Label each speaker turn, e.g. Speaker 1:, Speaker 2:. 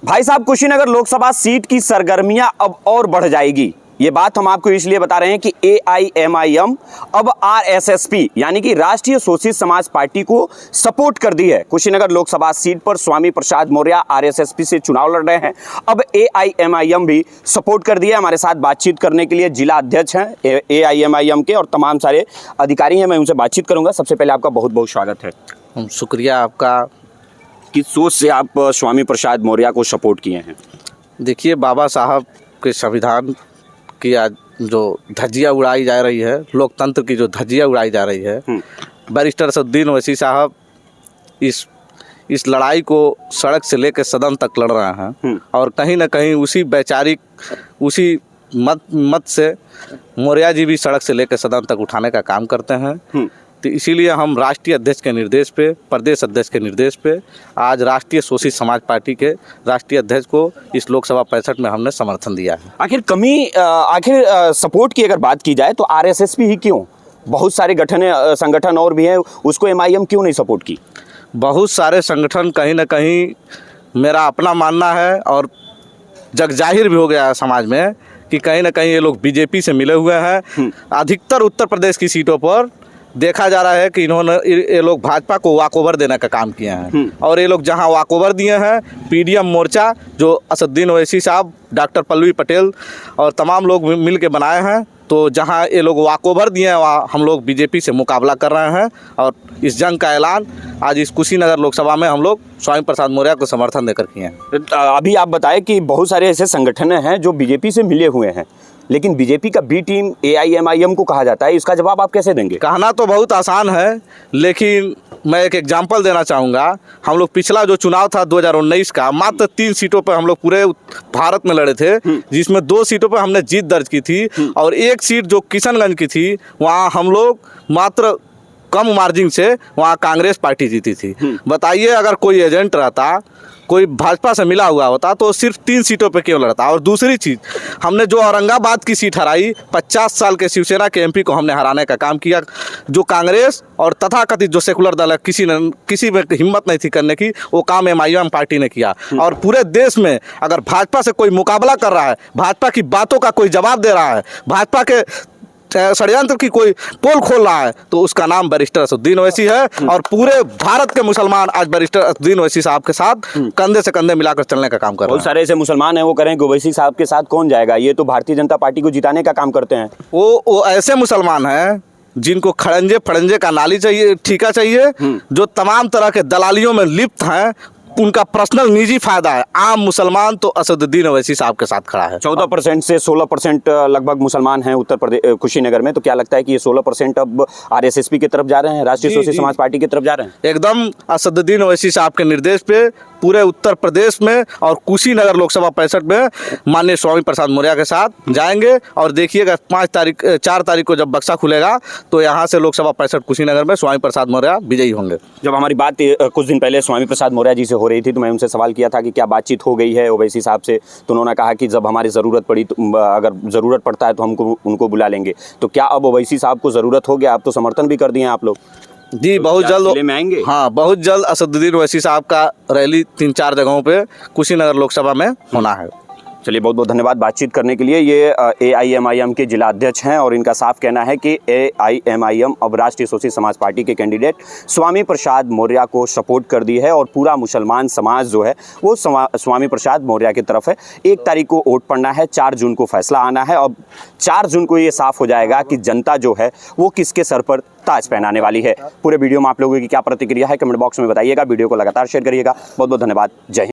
Speaker 1: भाई साहब, कुशीनगर लोकसभा सीट की सरगर्मियां अब और बढ़ जाएगी। ये बात हम आपको इसलिए बता रहे हैं कि AIMIM अब RSSP यानी कि राष्ट्रीय शोषित समाज पार्टी को सपोर्ट कर दी है। कुशीनगर लोकसभा सीट पर स्वामी प्रसाद मौर्य RSSP से चुनाव लड़ रहे हैं। अब AIMIM भी सपोर्ट कर दिया। हमारे साथ बातचीत करने के लिए जिला अध्यक्ष हैं AIMIM के और तमाम सारे अधिकारी हैं। मैं उनसे बातचीत करूंगा। सबसे पहले आपका बहुत बहुत स्वागत है।
Speaker 2: शुक्रिया आपका।
Speaker 1: किस सोच से आप स्वामी प्रसाद मौर्य को सपोर्ट किए हैं?
Speaker 2: देखिए, बाबा साहब के संविधान की आज जो धज्जियाँ उड़ाई जा रही है, लोकतंत्र की जो धज्जियाँ उड़ाई जा रही है, बैरिस्टर असदुद्दीन ओवैसी साहब इस लड़ाई को सड़क से लेकर सदन तक लड़ रहे हैं और कहीं ना कहीं उसी मत से मौर्य जी भी सड़क से लेकर सदन तक उठाने का काम करते हैं। तो इसीलिए हम राष्ट्रीय अध्यक्ष के निर्देश पे, प्रदेश अध्यक्ष के निर्देश पे आज राष्ट्रीय शोषित समाज पार्टी के राष्ट्रीय अध्यक्ष को इस लोकसभा 65 में हमने समर्थन दिया है।
Speaker 1: आखिर सपोर्ट की अगर बात की जाए तो RSSP ही क्यों? बहुत सारे संगठन और भी हैं, उसको MIM क्यों नहीं सपोर्ट की?
Speaker 2: बहुत सारे संगठन, कहीं ना कहीं मेरा अपना मानना है और जग जाहिर भी हो गया है समाज में कि कहीं ना कहीं ये लोग BJP से मिले हुए हैं। अधिकतर उत्तर प्रदेश की सीटों पर देखा जा रहा है कि ये लोग भाजपा को वॉकओवर देने का काम किए हैं और ये लोग जहां वॉकओवर दिए हैं, PDM मोर्चा जो असदुद्दीन ओवैसी साहब, डॉक्टर पल्लवी पटेल और तमाम लोग मिल के बनाए हैं, तो जहां ये लोग वॉकओवर दिए हैं वहाँ हम लोग BJP से मुकाबला कर रहे हैं और इस जंग का ऐलान आज इस कुशीनगर लोकसभा में हम लोग स्वामी प्रसाद मौर्य को समर्थन देकर किए हैं।
Speaker 1: अभी आप बताएं कि बहुत सारे ऐसे संगठन हैं जो BJP से मिले हुए हैं, लेकिन BJP का B टीम AIMIM को कहा जाता है। इसका जवाब आप कैसे देंगे?
Speaker 2: कहना तो बहुत आसान है, लेकिन मैं एक एग्जांपल देना चाहूँगा। हम लोग पिछला जो चुनाव था 2019 का, मात्र 3 सीटों पर हम लोग पूरे भारत में लड़े थे, जिसमें 2 सीटों पर हमने जीत दर्ज की थी और 1 सीट जो किशनगंज की थी वहाँ हम लोग मात्र कम मार्जिन से वहाँ कांग्रेस पार्टी जीती थी। बताइए, अगर कोई एजेंट रहता, कोई भाजपा से मिला हुआ होता तो सिर्फ 3 सीटों पे क्यों लड़ता? और दूसरी चीज़, हमने जो औरंगाबाद की सीट हराई, 50 साल के शिवसेना के MP को हमने हराने का काम किया। जो कांग्रेस और तथाकथित जो सेकुलर दल है, किसी में हिम्मत नहीं थी करने की, वो काम MIM पार्टी ने किया। और पूरे देश में अगर भाजपा से कोई मुकाबला कर रहा है, भाजपा की बातों का कोई जवाब दे रहा है, भाजपा के षड्यंत्र की कोई पोल खोल रहा है, तो उसका नाम बैरिस्टर असदुद्दीन ओवैसी है। और पूरे भारत के मुसलमान आज बैरिस्टर असदुद्दीन ओवैसी साहब के साथ कंधे से कंधे मिलाकर चलने का काम कर रहे हैं।
Speaker 1: बहुत सारे ऐसे मुसलमान हैं, वो करें कि ओवैसी साहब के साथ कौन जाएगा, ये तो भारतीय जनता पार्टी को जिताने का काम करते हैं।
Speaker 2: वो ऐसे मुसलमान हैं जिनको खड़ंजे फड़ंजे का नाली चाहिए, ठेका चाहिए, जो तमाम तरह के दलालियों में लिप्त हैं, उनका पर्सनल निजी फायदा है। आम मुसलमान तो असदुद्दीन ओवैसी साहब के साथ खड़ा है।
Speaker 1: 14% से 16% लगभग मुसलमान हैं उत्तर प्रदेश कुशीनगर में। तो क्या लगता है कि ये 16% अब RSSP की तरफ जा रहे हैं, राष्ट्रीय शोषित समाज पार्टी की तरफ जा रहे हैं?
Speaker 2: एकदम असदुद्दीन ओवैसी साहब के निर्देश पे पूरे उत्तर प्रदेश में और कुशीनगर लोकसभा 65 में माननीय स्वामी प्रसाद मौर्य के साथ जाएंगे। और देखिएगा 4 तारीख को जब बक्सा खुलेगा तो यहाँ से लोकसभा 65 कुशीनगर में स्वामी प्रसाद मौर्य विजयी होंगे।
Speaker 1: जब हमारी बात कुछ दिन पहले स्वामी प्रसाद मौर्य जी से हो रही थी तो मैं उनसे सवाल किया था कि क्या बातचीत हो गई है ओवैसी साहब से, तो उन्होंने कहा कि जब हमारी ज़रूरत पड़ी तो अगर ज़रूरत पड़ता है तो हमको उनको बुला लेंगे। तो क्या अब ओवैसी साहब को ज़रूरत हो गया? आप तो समर्थन भी कर दिए हैं आप लोग।
Speaker 2: जी, बहुत जल्द
Speaker 1: में आएंगे।
Speaker 2: हाँ, बहुत जल्द असदुद्दीन ओवैसी साहब का रैली 3-4 जगहों पे कुशीनगर लोकसभा में होना है।
Speaker 1: चलिए, बहुत बहुत धन्यवाद बातचीत करने के लिए। ये AIMIM के जिला अध्यक्ष हैं और इनका साफ कहना है कि AIMIM अब राष्ट्रीय शोषित समाज पार्टी के कैंडिडेट स्वामी प्रसाद मौर्य को सपोर्ट कर दी है और पूरा मुसलमान समाज जो है वो स्वामी प्रसाद मौर्य की तरफ है। 1 तारीख को वोट पड़ना है, 4 जून को फैसला आना है। अब 4 जून को ये साफ हो जाएगा कि जनता जो है वो किसके सर पर ताज पहनाने वाली है। पूरे वीडियो में आप लोगों की क्या प्रतिक्रिया है कमेंट बॉक्स में बताइएगा। वीडियो को लगातार शेयर करिएगा। बहुत बहुत धन्यवाद। जय हिंद।